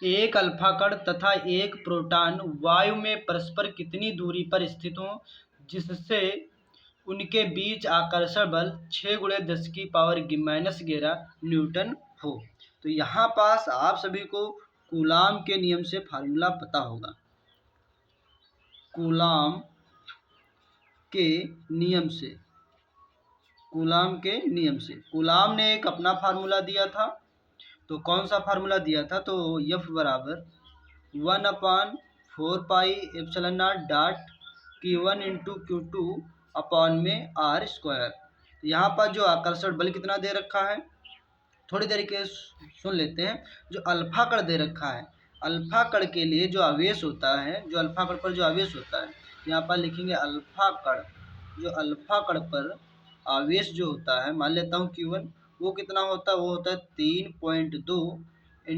एक अल्फा कण तथा एक प्रोटॉन वायु में परस्पर कितनी दूरी पर स्थित हों जिससे उनके बीच आकर्षण बल 6 × 10⁻⁻11 न्यूटन हो। तो यहाँ पास आप सभी को कूलाम के नियम से फार्मूला पता होगा। कूलाम के नियम से, कूलाम के नियम से कूलाम ने एक अपना फार्मूला दिया था। तो कौन सा फार्मूला दिया था? तो F बराबर 1/4πε0 डॉट Q1 × Q2 अपॉन में R स्क्वायर। यहाँ पर जो आकर्षण बल कितना दे रखा है, थोड़ी तरीके सुन लेते हैं। जो अल्फा कण दे रखा है, अल्फा कण के लिए जो आवेश होता है, जो अल्फा कण पर जो आवेश होता है, यहाँ पर लिखेंगे अल्फा कण, जो अल्फा कण पर आवेश जो होता है, मान लेता हूँ Q1, वो कितना होता है? वो होता है 3.2 ×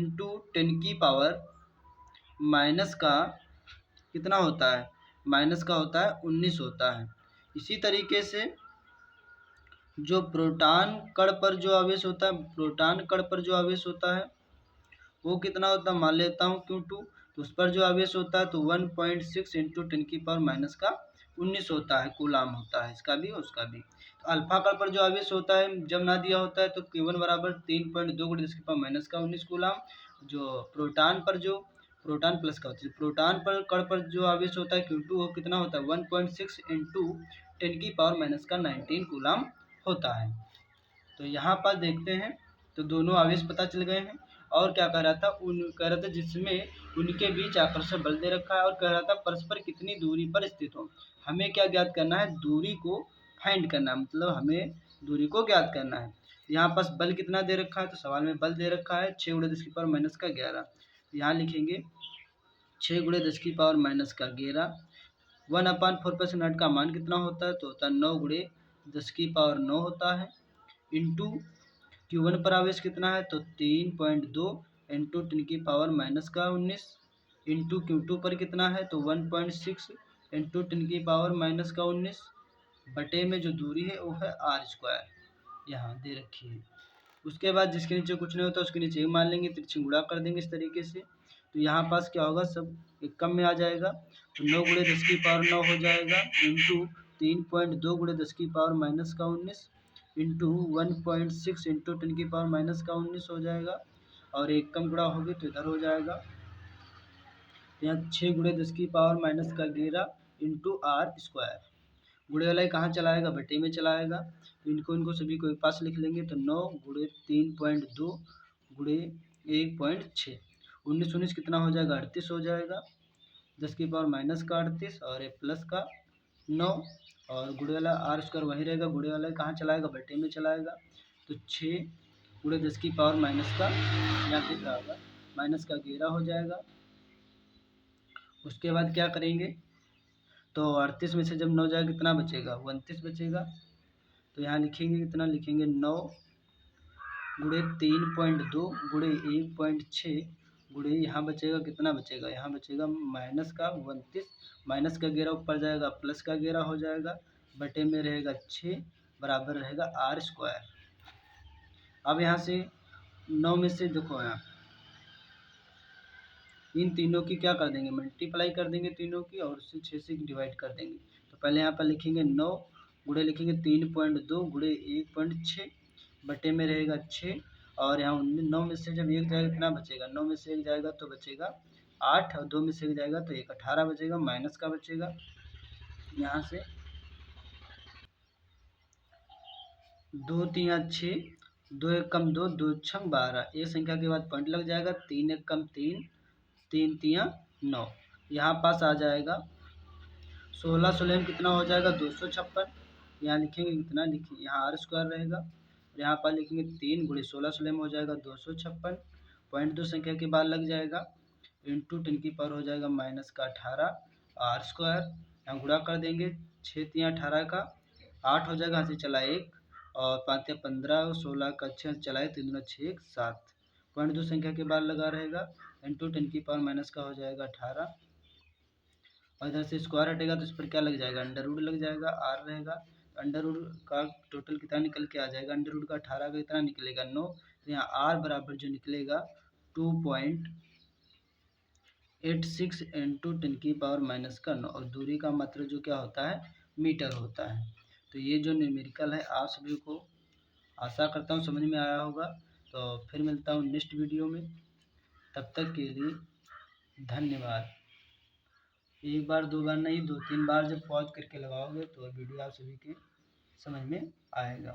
10⁻⁻, कितना होता है? माइनस का होता है 19 होता है। इसी तरीके से जो प्रोटॉन कण पर जो आवेश होता है, प्रोटॉन कण पर जो आवेश होता है वो कितना होता है? मान लेता हूँ Q2, तो उस पर जो आवेश होता है तो 1.6 × 10⁻⁻19 होता है, कूलाम होता है, इसका भी उसका भी। तो अल्फा कण पर जो आवेश होता है जब ना दिया होता है तो Q1 बराबर 3.2 × 10⁻⁻19 कूलाम। जो प्रोटॉन पर जो प्रोटॉन प्लस का होता है, प्रोटॉन पर कण पर जो आवेश होता है Q2 वो कितना होता है? 1.6 × 10⁻⁻19 कूलाम होता है। तो यहाँ पर देखते हैं, तो दोनों आवेश पता चल गए हैं। और क्या कह रहा था? कह रहा था जिसमें उनके बीच आकर्षण बल दे रखा है और कह रहा था परस्पर कितनी दूरी पर स्थित हो। हमें क्या ज्ञात करना है? दूरी को फाइंड करना है, मतलब हमें दूरी को ज्ञात करना है। यहाँ पास बल कितना दे रखा है? तो सवाल में बल दे रखा है 6 × 10⁻⁻11। यहाँ लिखेंगे 6 × 10⁻⁻11। 1/4 का मान कितना होता है? तो होता है 9 × 10⁻9 होता है। इंटू Q1 पर आवेश कितना है? तो 3.2 × 10⁻⁻19 इंटू Q2 पर कितना है? तो 1.6 × 10⁻⁻19 बटे में जो दूरी है वो है R स्क्वायर, यहाँ दे रखी है। उसके बाद जिसके नीचे कुछ नहीं होता उसके नीचे ही मान लेंगे, तिरछी गुणा कर देंगे इस तरीके से। तो यहाँ पास क्या होगा? सब एक कम में आ जाएगा, तो 9 × 10⁻9 हो जाएगा इंटू 3.2 × 10⁻⁻19 इंटू 1.6 × 10⁻⁻19 हो जाएगा। और एक कम गुणा होगी तो इधर हो जाएगा। यहाँ 6 × 10⁻⁻11 इंटू R स्क्वायर। गुणे वाला कहाँ चलाएगा? बटे में चलाएगा। तो इनको सभी को एक पास लिख लेंगे, तो 9 × 3.2 × 1.6, 19 कितना हो जाएगा? 38 हो जाएगा। 10⁻⁻का 38 और एक प्लस का 9, और गुणे वाला R स्क्वायर वहीं रहेगा, गुणे वाला कहाँ चलाएगा? बटे में चलाएगा। तो 6 × 10⁻⁻का, यहाँ दिख रहा होगा, -11 हो जाएगा। उसके बाद क्या करेंगे? तो 38 में से जब 9 जाएगा कितना बचेगा? 29 बचेगा। तो यहाँ लिखेंगे कितना? लिखेंगे 9 × 3.2 × 1.6 गुणे, यहाँ बचेगा कितना बचेगा? यहाँ बचेगा -29, -11 ऊपर जाएगा, +11 हो जाएगा, बटे में रहेगा 6 बराबर रहेगा R स्क्वायर। अब यहाँ से 9 में से देखो, यहाँ इन तीनों की क्या कर देंगे? मल्टीप्लाई कर देंगे तीनों की, और उससे 6 से डिवाइड कर देंगे। तो पहले यहाँ पर लिखेंगे 9 गुणे लिखेंगे 3.2 × 1.6 बटे में रहेगा 6, और यहाँ 9 में से जब 1 जाएगा कितना बचेगा? 9 में से 1 जाएगा तो बचेगा 8, और 2 में से 1 जाएगा तो 1 18 बचेगा, माइनस का बचेगा। यहाँ से 2 × 3 = 6, 2 × 1 = 2, 2 × 6 = 12, एक संख्या के बाद पॉइंट लग जाएगा, 3 × 1 = 3, 3 × 3 = 9। यहाँ पास आ जाएगा 16 16 कितना हो जाएगा? 256। यहाँ लिखेंगे कितना? लिखिए यहाँ R स्क्वायर रहेगा, यहाँ पर लिखेंगे 3 × 16 16 हो जाएगा 256, पॉइंट 2 संख्या के बाद लग जाएगा, इंटू 10 हो जाएगा -18 R स्क्वायर। यहाँ गुणा कर देंगे, 6 × 3 = 18 का 8 हो जाएगा, यहाँ से चला 1, और 5 × 15 16 का 6 चलाए, 3 × 6 = 7, पॉइंट 2 संख्या के बाद लगा रहेगा, इंटू 10 का हो जाएगा 18, और इधर से स्क्वायर हटेगा तो इस पर क्या लग जाएगा? अंडर रूट लग जाएगा, R रहेगा। अंडर रूट का टोटल कितना निकल के आ जाएगा? अंडर रूट का 18 का कितना निकलेगा? 9। तो यहाँ R बराबर जो निकलेगा 2.9 86 × 10⁻⁹ और दूरी का मात्रक जो क्या होता है, मीटर होता है। तो ये जो न्यूमेरिकल है आप सभी को आशा करता हूँ समझ में आया होगा। तो फिर मिलता हूँ नेक्स्ट वीडियो में, तब तक के लिए धन्यवाद। एक बार दो बार नहीं, 2-3 बार जब पॉज करके लगाओगे तो वीडियो आप सभी के समझ में आएगा।